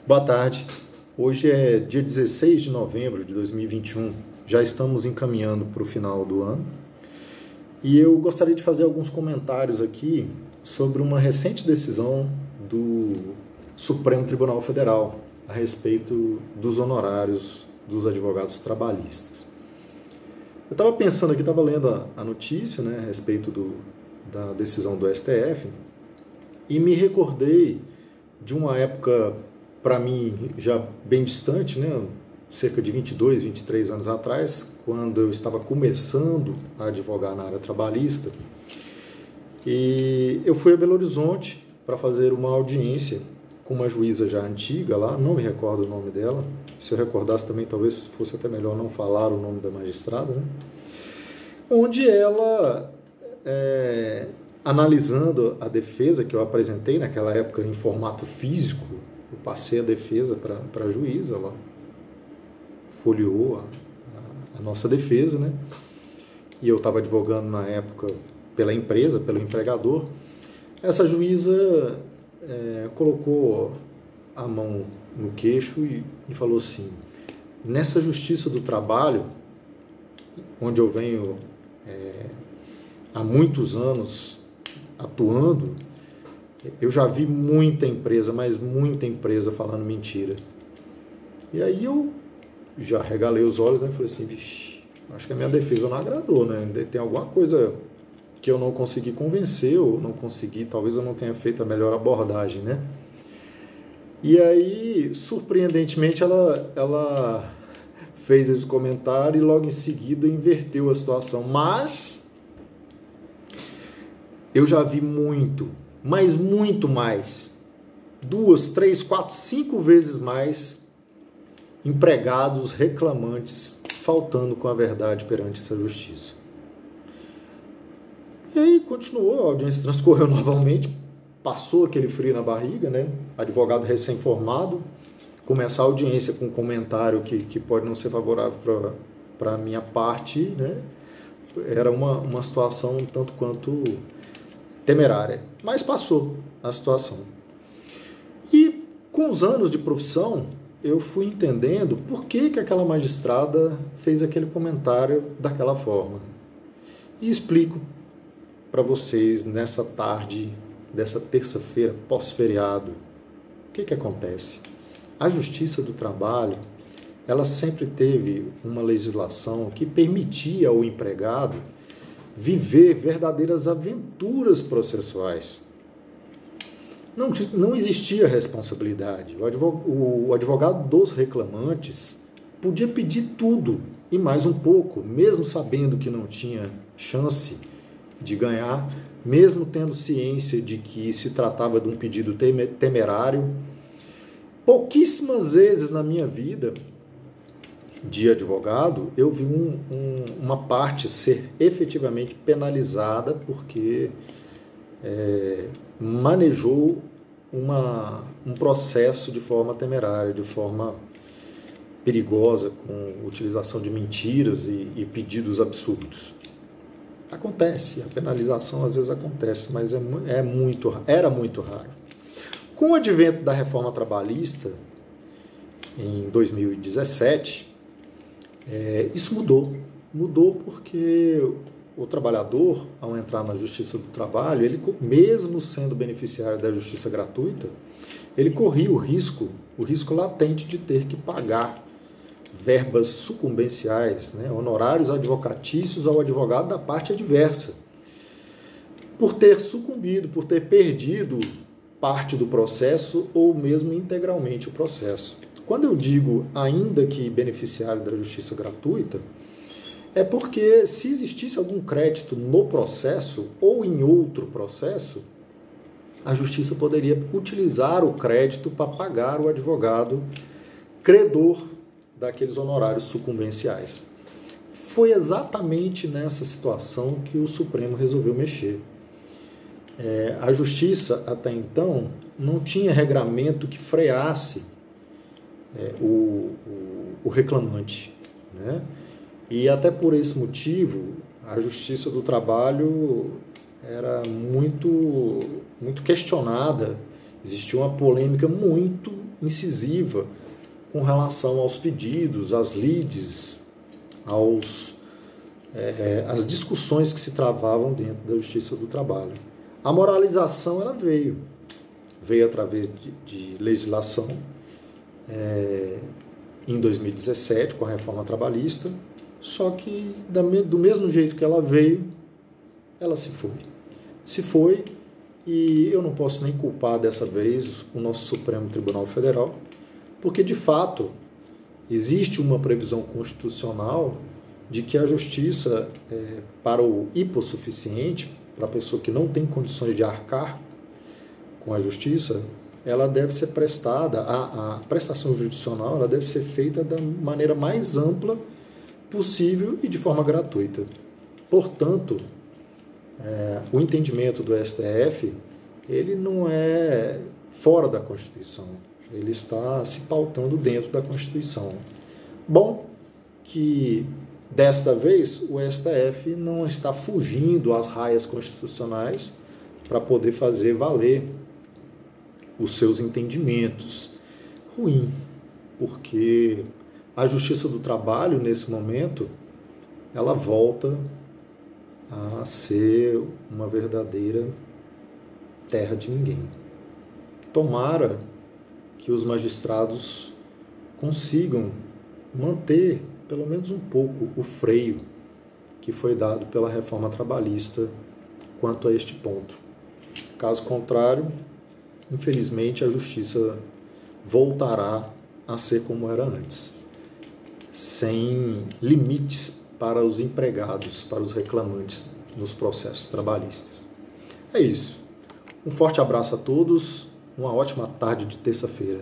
Boa tarde. Hoje é dia 16 de novembro de 2021. Já estamos encaminhando para o final do ano. E eu gostaria de fazer alguns comentários aqui sobre uma recente decisão do Supremo Tribunal Federal a respeito dos honorários dos advogados trabalhistas. Eu estava pensando aqui, estava lendo a notícia, a respeito da decisão do STF e me recordei de uma época, para mim, já bem distante, cerca de 22, 23 anos atrás, quando eu estava começando a advogar na área trabalhista. E eu fui a Belo Horizonte para fazer uma audiência com uma juíza já antiga lá, não me recordo o nome dela. Se eu recordasse também, talvez fosse até melhor não falar o nome da magistrada, onde ela, analisando a defesa que eu apresentei naquela época em formato físico, eu passei a defesa para a juíza, ela folheou a nossa defesa, e eu estava advogando na época pela empresa, pelo empregador. Essa juíza colocou a mão no queixo e falou assim: nessa justiça do trabalho, onde eu venho há muitos anos atuando, eu já vi muita empresa, mas muita empresa falando mentira. E aí eu já regalei os olhos, e falei assim: vixe, acho que a minha defesa não agradou, tem alguma coisa que eu não consegui convencer, ou não consegui, talvez eu não tenha feito a melhor abordagem, E aí, surpreendentemente, ela fez esse comentário e logo em seguida inverteu a situação. Mas eu já vi muito, mas muito mais, 2, 3, 4, 5 vezes mais empregados reclamantes faltando com a verdade perante essa justiça. E aí continuou, a audiência transcorreu novamente, passou aquele frio na barriga, Advogado recém-formado, começar a audiência com um comentário que pode não ser favorável para a minha parte, Era uma situação um tanto quanto temerária, mas passou a situação. E com os anos de profissão, eu fui entendendo por que aquela magistrada fez aquele comentário daquela forma. E explico para vocês nessa tarde dessa terça-feira pós-feriado. O que acontece? A Justiça do Trabalho, ela sempre teve uma legislação que permitia ao empregado viver verdadeiras aventuras processuais. Não existia responsabilidade. O advogado dos reclamantes podia pedir tudo e mais um pouco, mesmo sabendo que não tinha chance de ganhar, mesmo tendo ciência de que se tratava de um pedido temerário. Pouquíssimas vezes na minha vida de advogado eu vi uma parte ser efetivamente penalizada porque manejou um processo de forma temerária, de forma perigosa, com utilização de mentiras e pedidos absurdos. Acontece, a penalização às vezes acontece, mas era muito raro. Com o advento da reforma trabalhista, em 2017, isso mudou. Mudou porque o trabalhador, ao entrar na Justiça do Trabalho, ele, mesmo sendo beneficiário da justiça gratuita, ele corria o risco latente de ter que pagar verbas sucumbenciais, honorários advocatícios ao advogado da parte adversa, por ter sucumbido, por ter perdido parte do processo ou mesmo integralmente o processo. Quando eu digo ainda que beneficiário da justiça gratuita, é porque se existisse algum crédito no processo ou em outro processo, a justiça poderia utilizar o crédito para pagar o advogado credor daqueles honorários sucumbenciais. Foi exatamente nessa situação que o Supremo resolveu mexer. A justiça, até então, não tinha regramento que freasse o reclamante, E até por esse motivo, a Justiça do Trabalho era muito questionada, existia uma polêmica muito incisiva com relação aos pedidos, às lides, às discussões que se travavam dentro da Justiça do Trabalho. A moralização ela veio através de legislação em 2017 com a reforma trabalhista, só que do mesmo jeito que ela veio, ela se foi. Se foi, e eu não posso nem culpar dessa vez o nosso Supremo Tribunal Federal, porque de fato existe uma previsão constitucional de que a justiça, para o hipossuficiente, para a pessoa que não tem condições de arcar com a justiça, ela deve ser prestada, a prestação jurisdicional ela deve ser feita da maneira mais ampla possível e de forma gratuita. Portanto, o entendimento do STF, ele não é fora da Constituição, ele está se pautando dentro da Constituição. Bom, que desta vez o STF não está fugindo às raias constitucionais para poder fazer valer os seus entendimentos. Ruim, porque a Justiça do Trabalho, nesse momento, ela volta a ser uma verdadeira terra de ninguém. Tomara que os magistrados consigam manter, pelo menos um pouco, o freio que foi dado pela reforma trabalhista quanto a este ponto. Caso contrário, infelizmente, a justiça voltará a ser como era antes, sem limites para os empregados, para os reclamantes nos processos trabalhistas. É isso. Um forte abraço a todos, uma ótima tarde de terça-feira.